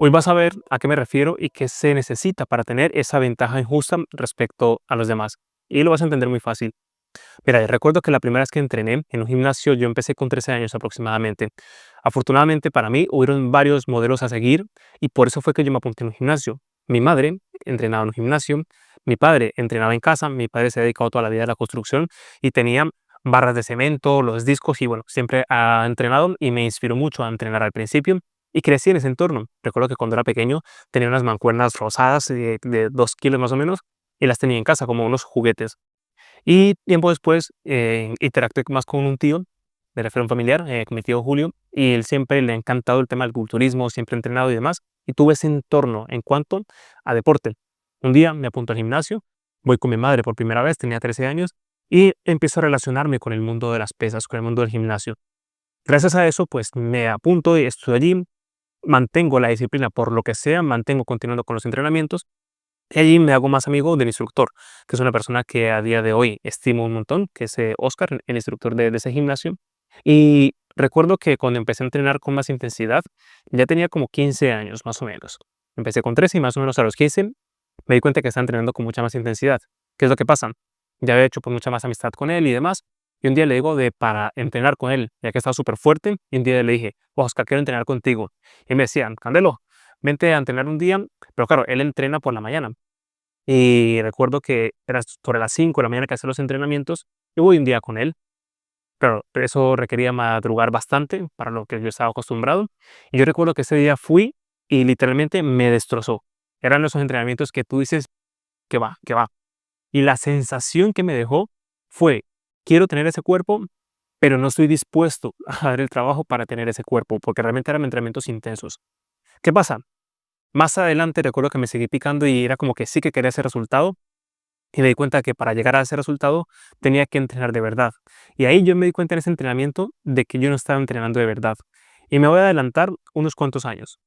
Hoy vas a ver a qué me refiero y qué se necesita para tener esa ventaja injusta respecto a los demás. Y lo vas a entender muy fácil. Mira, recuerdo que la primera vez que entrené en un gimnasio, yo empecé con 13 años aproximadamente. Afortunadamente para mí hubieron varios modelos a seguir y por eso fue que yo me apunté en un gimnasio. Mi madre entrenaba en un gimnasio, mi padre entrenaba en casa, mi padre se ha dedicado toda la vida a la construcción y tenía barras de cemento, los discos y bueno, siempre ha entrenado y me inspiró mucho a entrenar al principio y crecí en ese entorno. Recuerdo que cuando era pequeño tenía unas mancuernas rosadas de 2 kilos más o menos y las tenía en casa como unos juguetes. Y tiempo después, interactué más con un tío, me refiero a un familiar, con mi tío Julio, y él siempre le ha encantado el tema del culturismo, siempre ha entrenado y demás, y tuve ese entorno en cuanto a deporte. Un día me apunto al gimnasio, voy con mi madre por primera vez, tenía 13 años, y empiezo a relacionarme con el mundo de las pesas, con el mundo del gimnasio. Gracias a eso, pues me apunto y estoy allí, mantengo la disciplina por lo que sea, mantengo continuando con los entrenamientos y allí me hago más amigo del instructor, que es una persona que a día de hoy estimo un montón, que es Oscar, el instructor de ese gimnasio. Y recuerdo que cuando empecé a entrenar con más intensidad, ya tenía como 15 años más o menos. Empecé con 13 y más o menos a los 15 me di cuenta que estaba entrenando con mucha más intensidad. ¿Qué es lo que pasa? Ya había hecho pues, mucha más amistad con él y demás. Y un día le digo de para entrenar con él, ya que estaba súper fuerte. Y un día le dije, Oscar, quiero entrenar contigo. Y me decían, Candelo, vente a entrenar un día. Pero claro, él entrena por la mañana. Y recuerdo que era sobre las 5 de la mañana que hacía los entrenamientos, y voy un día con él. Claro, pero eso requería madrugar bastante para lo que yo estaba acostumbrado. Y yo recuerdo que ese día fui y literalmente me destrozó. Eran esos entrenamientos que tú dices que va, que va. Y la sensación que me dejó fue, quiero tener ese cuerpo, pero no estoy dispuesto a dar el trabajo para tener ese cuerpo, porque realmente eran entrenamientos intensos. ¿Qué pasa? Más adelante recuerdo que me seguí picando y era como que sí que quería ese resultado, y me di cuenta que para llegar a ese resultado tenía que entrenar de verdad. Y ahí yo me di cuenta en ese entrenamiento de que yo no estaba entrenando de verdad. Y me voy a adelantar unos cuantos años.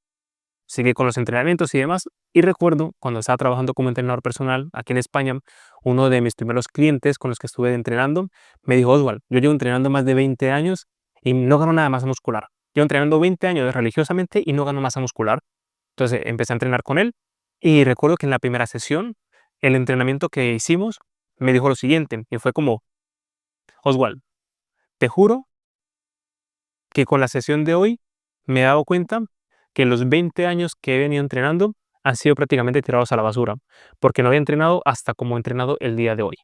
Seguí con los entrenamientos y demás. Y recuerdo cuando estaba trabajando como entrenador personal aquí en España, uno de mis primeros clientes con los que estuve entrenando me dijo, Oswald, yo llevo entrenando más de 20 años y no gano nada masa muscular. Llevo entrenando 20 años religiosamente y no gano masa muscular. Entonces empecé a entrenar con él y recuerdo que en la primera sesión, el entrenamiento que hicimos, me dijo lo siguiente y fue como, Oswald, te juro que con la sesión de hoy me he dado cuenta que los 20 años que he venido entrenando han sido prácticamente tirados a la basura, porque no había entrenado hasta como he entrenado el día de hoy.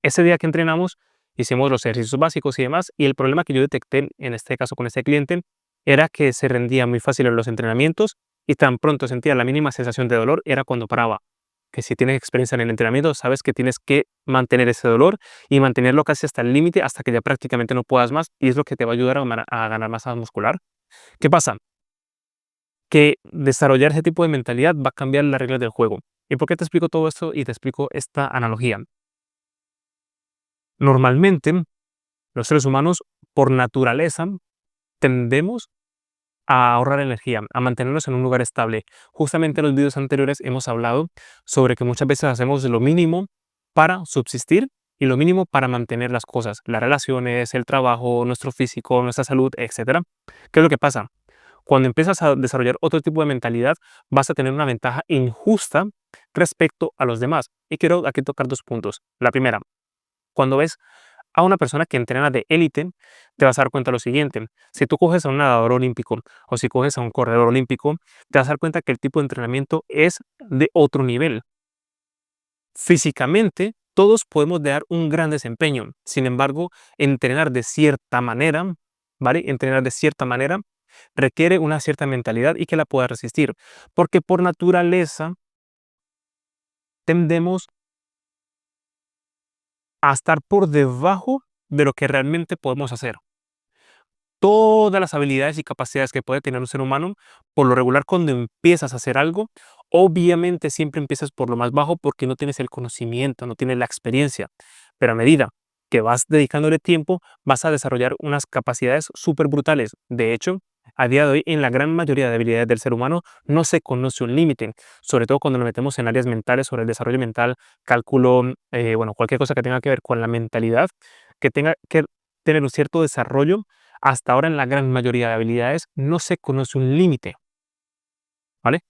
Ese día que entrenamos, hicimos los ejercicios básicos y demás, y el problema que yo detecté en este caso con este cliente era que se rendía muy fácil en los entrenamientos y tan pronto sentía la mínima sensación de dolor era cuando paraba. Que si tienes experiencia en el entrenamiento, sabes que tienes que mantener ese dolor y mantenerlo casi hasta el límite hasta que ya prácticamente no puedas más y es lo que te va a ayudar a ganar masa muscular. ¿Qué pasa? Que desarrollar ese tipo de mentalidad va a cambiar las reglas del juego. ¿Y por qué te explico todo esto y te explico esta analogía? Normalmente, los seres humanos, por naturaleza, tendemos a ahorrar energía, a mantenernos en un lugar estable. Justamente en los videos anteriores hemos hablado sobre que muchas veces hacemos lo mínimo para subsistir y lo mínimo para mantener las cosas, las relaciones, el trabajo, nuestro físico, nuestra salud, etcétera. ¿Qué es lo que pasa? Cuando empiezas a desarrollar otro tipo de mentalidad, vas a tener una ventaja injusta respecto a los demás. Y quiero aquí tocar dos puntos. La primera, cuando ves a una persona que entrena de élite, te vas a dar cuenta de lo siguiente. Si tú coges a un nadador olímpico o si coges a un corredor olímpico, te vas a dar cuenta que el tipo de entrenamiento es de otro nivel. Físicamente, todos podemos dar un gran desempeño. Sin embargo, entrenar de cierta manera, ¿vale? Entrenar de cierta manera requiere una cierta mentalidad y que la pueda resistir. Porque por naturaleza tendemos a estar por debajo de lo que realmente podemos hacer. Todas las habilidades y capacidades que puede tener un ser humano, por lo regular cuando empiezas a hacer algo, obviamente siempre empiezas por lo más bajo porque no tienes el conocimiento, no tienes la experiencia, pero a medida que vas dedicándole tiempo, vas a desarrollar unas capacidades súper brutales. De hecho, a día de hoy, en la gran mayoría de habilidades del ser humano, no se conoce un límite, sobre todo cuando nos metemos en áreas mentales, sobre el desarrollo mental, cálculo, bueno, cualquier cosa que tenga que ver con la mentalidad, que tenga que tener un cierto desarrollo. Hasta ahora en la gran mayoría de habilidades no se conoce un límite. ¿vale?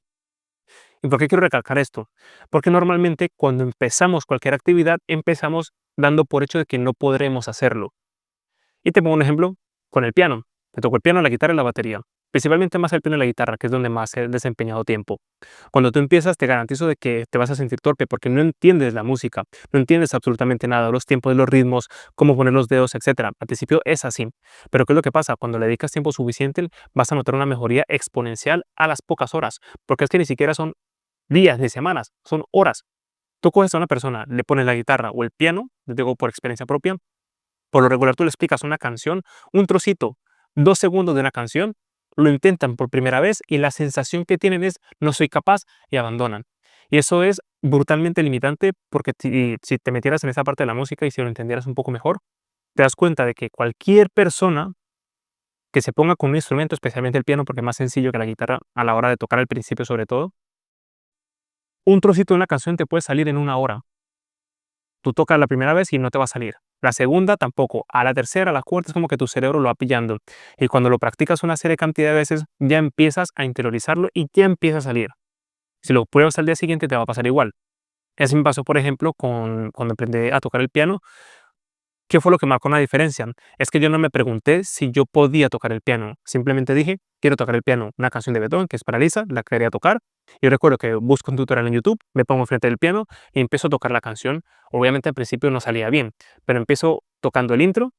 ¿Y por qué quiero recalcar esto? Porque normalmente cuando empezamos cualquier actividad, empezamos dando por hecho de que no podremos hacerlo. Y te pongo un ejemplo con el piano. Te toco el piano, la guitarra y la batería. Principalmente más el piano y la guitarra, que es donde más he desempeñado tiempo. Cuando tú empiezas, te garantizo de que te vas a sentir torpe porque no entiendes la música, no entiendes absolutamente nada, los tiempos de los ritmos, cómo poner los dedos, etcétera. Al principio es así. Pero ¿qué es lo que pasa? Cuando le dedicas tiempo suficiente, vas a notar una mejoría exponencial a las pocas horas, porque es que ni siquiera son días ni semanas, son horas. Tú coges a una persona, le pones la guitarra o el piano, te digo por experiencia propia, por lo regular tú le explicas una canción, un trocito, 2 segundos de una canción, lo intentan por primera vez y la sensación que tienen es no soy capaz y abandonan. Y eso es brutalmente limitante porque si te metieras en esa parte de la música y si lo entendieras un poco mejor, te das cuenta de que cualquier persona que se ponga con un instrumento, especialmente el piano, porque es más sencillo que la guitarra a la hora de tocar al principio sobre todo, un trocito de una canción te puede salir en una hora. Tú tocas la primera vez y no te va a salir. La segunda tampoco. A la tercera, a la cuarta es como que tu cerebro lo va pillando. Y cuando lo practicas una serie de cantidad de veces, ya empiezas a interiorizarlo y ya empieza a salir. Si lo pruebas al día siguiente, te va a pasar igual. Así me pasó, por ejemplo, cuando aprendí a tocar el piano. ¿Qué fue lo que marcó una diferencia? Es que yo no me pregunté si yo podía tocar el piano. Simplemente dije, quiero tocar el piano. Una canción de Beethoven, que es Paraliza, la quería tocar. Y recuerdo que busco un tutorial en YouTube, me pongo frente del piano y empiezo a tocar la canción. Obviamente al principio no salía bien, pero empiezo tocando el intro,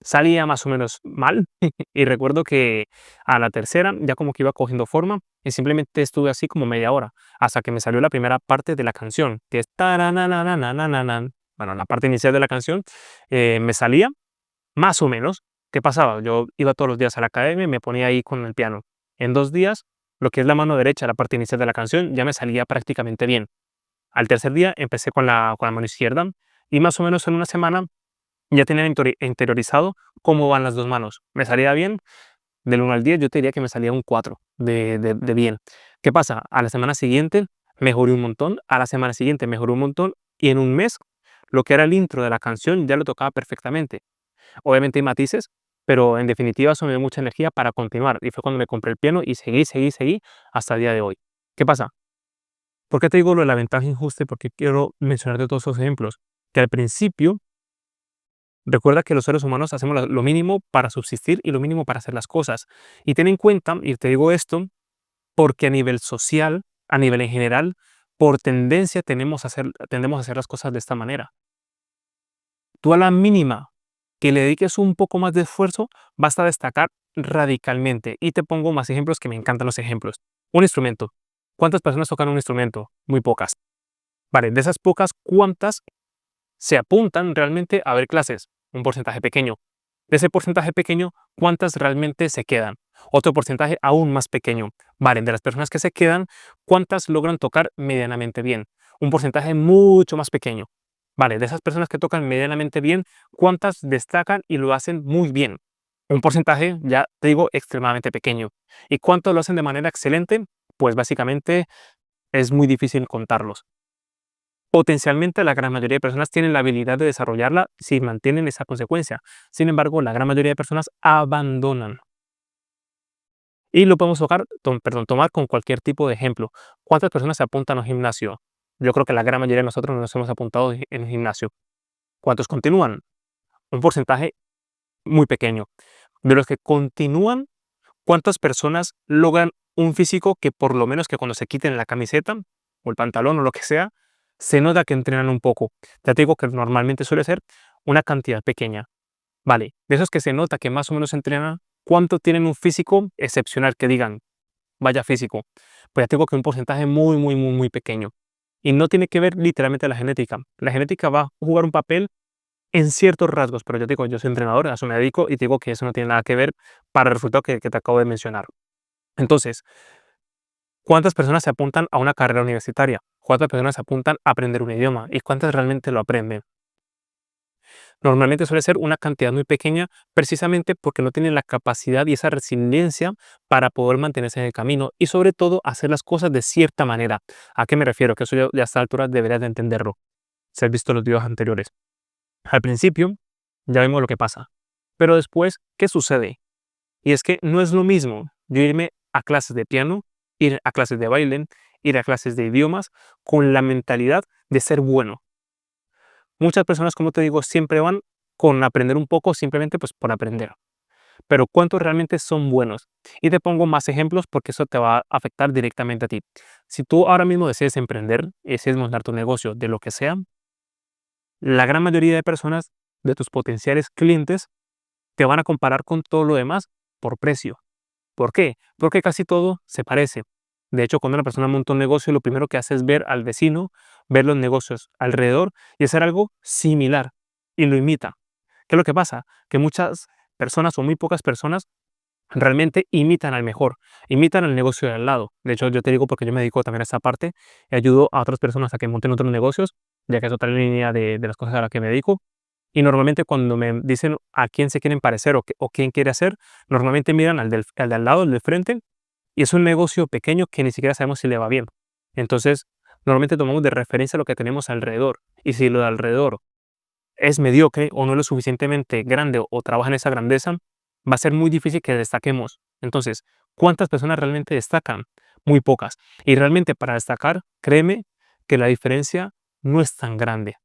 salía más o menos mal. Y recuerdo que a la tercera ya como que iba cogiendo forma y simplemente estuve así como media hora hasta que me salió la primera parte de la canción, que es tarananananananan. Bueno, la parte inicial de la canción me salía más o menos. ¿Qué pasaba? Yo iba todos los días a la academia y me ponía ahí con el piano. En 2 días, lo que es la mano derecha, la parte inicial de la canción, ya me salía prácticamente bien. Al tercer día empecé con la mano izquierda y más o menos en una semana ya tenía interiorizado cómo van las dos manos. Me salía bien, del 1 al 10 yo te diría que me salía un 4 de bien. ¿Qué pasa? A la semana siguiente mejoré un montón, a la semana siguiente mejoré un montón y en un mes lo que era el intro de la canción ya lo tocaba perfectamente. Obviamente hay matices, pero en definitiva eso me dio mucha energía para continuar y fue cuando me compré el piano y seguí, seguí, seguí hasta el día de hoy. ¿Qué pasa? ¿Por qué te digo lo de la ventaja injusta y por qué quiero mencionarte todos esos ejemplos? Que al principio recuerda que los seres humanos hacemos lo mínimo para subsistir y lo mínimo para hacer las cosas. Y ten en cuenta, y te digo esto, porque a nivel social, a nivel en general, por tendencia tendemos a hacer las cosas de esta manera. Tú a la mínima que le dediques un poco más de esfuerzo, vas a destacar radicalmente. Y te pongo más ejemplos que me encantan los ejemplos. Un instrumento. ¿Cuántas personas tocan un instrumento? Muy pocas. Vale, de esas pocas, ¿cuántas se apuntan realmente a ver clases? Un porcentaje pequeño. De ese porcentaje pequeño, ¿cuántas realmente se quedan? Otro porcentaje aún más pequeño. Vale, de las personas que se quedan, ¿cuántas logran tocar medianamente bien? Un porcentaje mucho más pequeño. Vale, de esas personas que tocan medianamente bien, ¿cuántas destacan y lo hacen muy bien? Un porcentaje, ya te digo, extremadamente pequeño. ¿Y cuántos lo hacen de manera excelente? Pues básicamente es muy difícil contarlos. Potencialmente la gran mayoría de personas tienen la habilidad de desarrollarla si mantienen esa consecuencia. Sin embargo, la gran mayoría de personas abandonan. Y lo podemos tomar con cualquier tipo de ejemplo. ¿Cuántas personas se apuntan a un gimnasio? Yo creo que la gran mayoría de nosotros nos hemos apuntado en un gimnasio. ¿Cuántos continúan? Un porcentaje muy pequeño. De los que continúan, ¿cuántas personas logran un físico que por lo menos que cuando se quiten la camiseta o el pantalón o lo que sea, se nota que entrenan un poco? Ya te digo que normalmente suele ser una cantidad pequeña. Vale, de esos que se nota que más o menos entrenan, ¿cuánto tienen un físico excepcional que digan, vaya físico? Pues ya te digo que un porcentaje muy, muy, muy, muy pequeño. Y no tiene que ver literalmente la genética. La genética va a jugar un papel en ciertos rasgos, pero yo te digo, yo soy entrenador, a eso me dedico y te digo que eso no tiene nada que ver para el resultado que te acabo de mencionar. Entonces, ¿cuántas personas se apuntan a una carrera universitaria? ¿Cuántas personas se apuntan a aprender un idioma? ¿Y cuántas realmente lo aprenden? Normalmente suele ser una cantidad muy pequeña, precisamente porque no tienen la capacidad y esa resiliencia para poder mantenerse en el camino y sobre todo hacer las cosas de cierta manera. ¿A qué me refiero? Que eso ya a esta altura deberías de entenderlo, si has visto los videos anteriores. Al principio ya vemos lo que pasa, pero después, ¿qué sucede? Y es que no es lo mismo yo irme a clases de piano ir a clases de baile, ir a clases de idiomas, con la mentalidad de ser bueno. Muchas personas, como te digo, siempre van con aprender un poco simplemente pues por aprender. Pero ¿cuántos realmente son buenos? Y te pongo más ejemplos porque eso te va a afectar directamente a ti. Si tú ahora mismo decides emprender, decides montar tu negocio de lo que sea, la gran mayoría de personas, de tus potenciales clientes, te van a comparar con todo lo demás por precio. ¿Por qué? Porque casi todo se parece. De hecho, cuando una persona monta un negocio, lo primero que hace es ver al vecino, ver los negocios alrededor y hacer algo similar y lo imita. ¿Qué es lo que pasa? Que muchas personas o muy pocas personas realmente imitan al mejor, imitan el negocio de al lado. De hecho, yo te digo porque yo me dedico también a esta parte y ayudo a otras personas a que monten otros negocios, ya que es otra línea de las cosas a las que me dedico. Y normalmente cuando me dicen a quién se quieren parecer o quién quiere hacer, normalmente miran al de al lado, al de frente, y es un negocio pequeño que ni siquiera sabemos si le va bien. Entonces, normalmente tomamos de referencia lo que tenemos alrededor. Y si lo de alrededor es mediocre o no es lo suficientemente grande o trabaja en esa grandeza, va a ser muy difícil que destaquemos. Entonces, ¿cuántas personas realmente destacan? Muy pocas. Y realmente para destacar, créeme que la diferencia no es tan grande.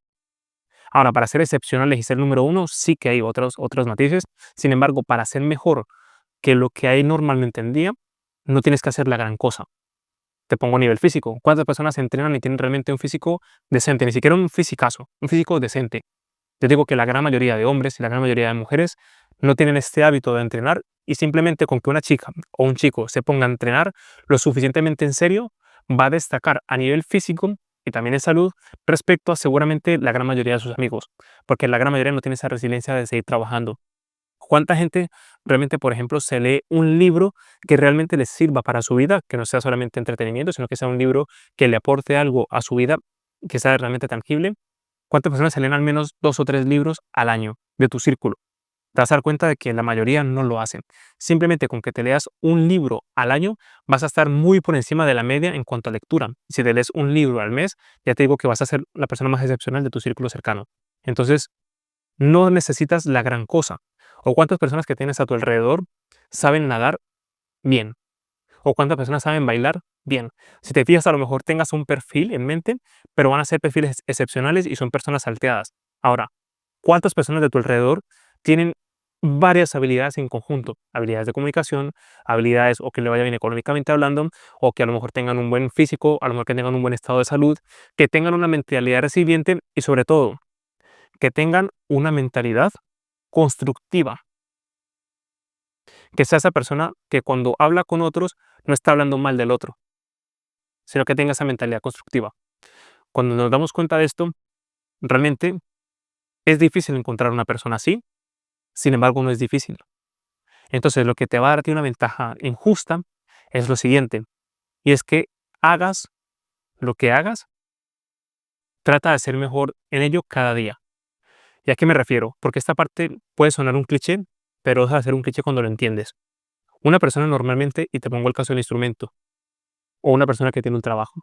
Ahora, para ser excepcionales y ser número uno, sí que hay otros matices. Sin embargo, para ser mejor que lo que hay normalmente en día, no tienes que hacer la gran cosa. Te pongo a nivel físico. ¿Cuántas personas entrenan y tienen realmente un físico decente? Ni siquiera un fisicazo, un físico decente. Yo digo que la gran mayoría de hombres y la gran mayoría de mujeres no tienen este hábito de entrenar y simplemente con que una chica o un chico se ponga a entrenar lo suficientemente en serio, va a destacar a nivel físico y también en salud respecto a seguramente la gran mayoría de sus amigos, porque la gran mayoría no tiene esa resiliencia de seguir trabajando. ¿Cuánta gente realmente, por ejemplo, se lee un libro que realmente les sirva para su vida, que no sea solamente entretenimiento, sino que sea un libro que le aporte algo a su vida, que sea realmente tangible? ¿Cuántas personas se leen al menos 2 o 3 libros al año de tu círculo? Te vas a dar cuenta de que la mayoría no lo hacen. Simplemente con que te leas un libro al año, vas a estar muy por encima de la media en cuanto a lectura. Si te lees un libro al mes, ya te digo que vas a ser la persona más excepcional de tu círculo cercano. Entonces, no necesitas la gran cosa. ¿O cuántas personas que tienes a tu alrededor saben nadar bien? ¿O cuántas personas saben bailar bien? Si te fijas, a lo mejor tengas un perfil en mente, pero van a ser perfiles excepcionales y son personas salteadas. Ahora, ¿cuántas personas de tu alrededor tienen varias habilidades en conjunto? Habilidades de comunicación, habilidades o que le vaya bien económicamente hablando, o que a lo mejor tengan un buen físico, a lo mejor que tengan un buen estado de salud, que tengan una mentalidad resiliente y sobre todo, que tengan una mentalidad constructiva, que sea esa persona que cuando habla con otros no está hablando mal del otro, sino que tenga esa mentalidad constructiva. Cuando nos damos cuenta de esto, realmente es difícil encontrar una persona así, sin embargo no es difícil. Entonces lo que te va a dar a ti una ventaja injusta es lo siguiente, y es que hagas lo que hagas, trata de ser mejor en ello cada día. ¿Y a qué me refiero? Porque esta parte puede sonar un cliché, pero deja de ser un cliché cuando lo entiendes. Una persona normalmente, y te pongo el caso del instrumento, o una persona que tiene un trabajo,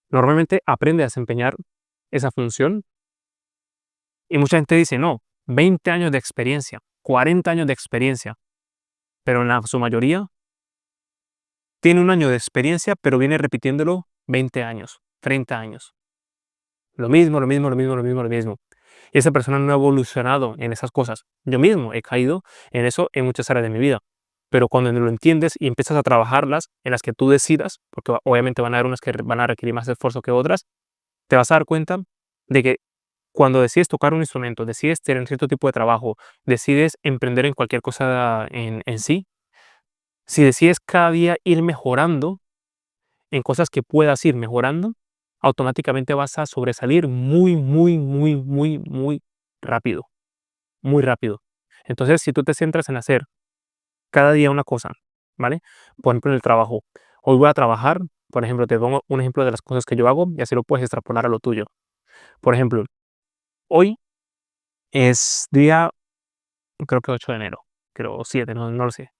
normalmente aprende a desempeñar esa función y mucha gente dice, no, 20 años de experiencia, 40 años de experiencia, pero en su mayoría tiene un año de experiencia, pero viene repitiéndolo 20 años, 30 años. Lo mismo, lo mismo, lo mismo, lo mismo, lo mismo. Y esa persona no ha evolucionado en esas cosas. Yo mismo he caído en eso en muchas áreas de mi vida. Pero cuando lo entiendes y empiezas a trabajarlas en las que tú decidas, porque obviamente van a haber unas que van a requerir más esfuerzo que otras, te vas a dar cuenta de que cuando decides tocar un instrumento, decides tener cierto tipo de trabajo, decides emprender en cualquier cosa en sí, si decides cada día ir mejorando en cosas que puedas ir mejorando, automáticamente vas a sobresalir muy, muy, muy, muy, muy rápido, muy rápido. Entonces, si tú te centras en hacer cada día una cosa, ¿vale? Por ejemplo, en el trabajo. Hoy voy a trabajar, por ejemplo, te pongo un ejemplo de las cosas que yo hago y así lo puedes extrapolar a lo tuyo. Por ejemplo, hoy es día, creo que 8 de enero, creo, o 7, no lo sé.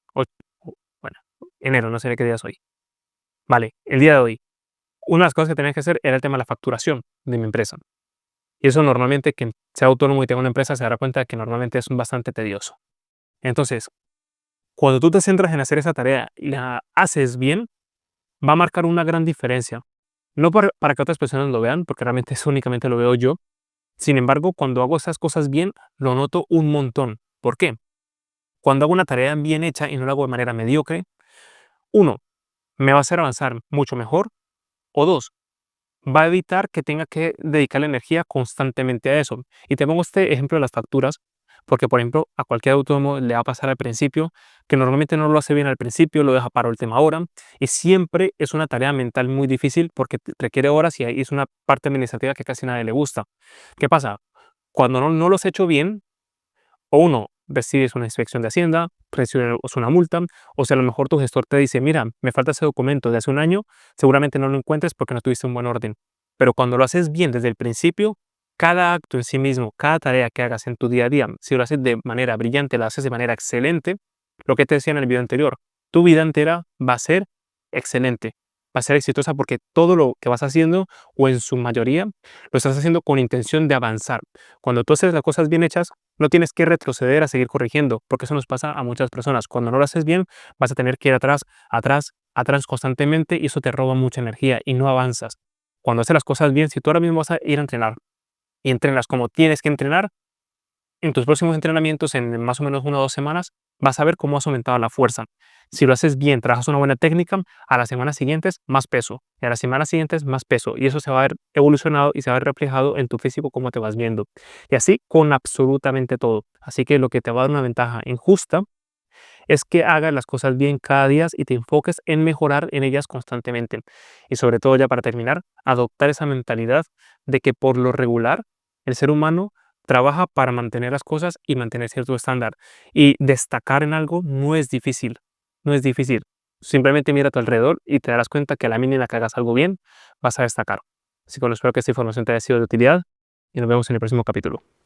Bueno, enero, no sé de qué día es hoy. Vale, el día de hoy, una de las cosas que tenía que hacer era el tema de la facturación de mi empresa. Y eso normalmente, quien sea autónomo y tenga una empresa, se dará cuenta de que normalmente es bastante tedioso. Entonces, cuando tú te centras en hacer esa tarea y la haces bien, va a marcar una gran diferencia. No para que otras personas lo vean, porque realmente eso únicamente lo veo yo. Sin embargo, cuando hago esas cosas bien, lo noto un montón. ¿Por qué? Cuando hago una tarea bien hecha y no la hago de manera mediocre, uno, me va a hacer avanzar mucho mejor, o dos, va a evitar que tenga que dedicar la energía constantemente a eso. Y te pongo este ejemplo de las facturas, porque por ejemplo a cualquier autónomo le va a pasar al principio, que normalmente no lo hace bien al principio, lo deja para última hora, y siempre es una tarea mental muy difícil porque requiere horas y ahí es una parte administrativa que casi a nadie le gusta. ¿Qué pasa? Cuando no lo has hecho bien, o uno, recibes una inspección de Hacienda, recibes una multa, o sea, a lo mejor tu gestor te dice, mira, me falta ese documento de hace un año, seguramente no lo encuentres porque no tuviste un buen orden. Pero cuando lo haces bien desde el principio, cada acto en sí mismo, cada tarea que hagas en tu día a día, si lo haces de manera brillante, la haces de manera excelente, lo que te decía en el video anterior, tu vida entera va a ser excelente, va a ser exitosa porque todo lo que vas haciendo, o en su mayoría, lo estás haciendo con intención de avanzar. Cuando tú haces las cosas bien hechas, no tienes que retroceder a seguir corrigiendo, porque eso nos pasa a muchas personas. Cuando no lo haces bien, vas a tener que ir atrás, atrás, atrás constantemente y eso te roba mucha energía y no avanzas. Cuando haces las cosas bien, si tú ahora mismo vas a ir a entrenar y entrenas como tienes que entrenar, en tus próximos entrenamientos, en más o menos 1 o 2 semanas, vas a ver cómo has aumentado la fuerza. Si lo haces bien, trabajas una buena técnica, a las semanas siguientes más peso, y a las semanas siguientes más peso, y eso se va a ver evolucionado y se va a ver reflejado en tu físico, cómo te vas viendo. Y así con absolutamente todo. Así que lo que te va a dar una ventaja injusta es que hagas las cosas bien cada día y te enfoques en mejorar en ellas constantemente. Y sobre todo, ya para terminar, adoptar esa mentalidad de que por lo regular el ser humano trabaja para mantener las cosas y mantener cierto estándar. Y destacar en algo no es difícil, no es difícil. Simplemente mira a tu alrededor y te darás cuenta que a la mínima que hagas algo bien, vas a destacar. Así que bueno, espero que esta información te haya sido de utilidad y nos vemos en el próximo capítulo.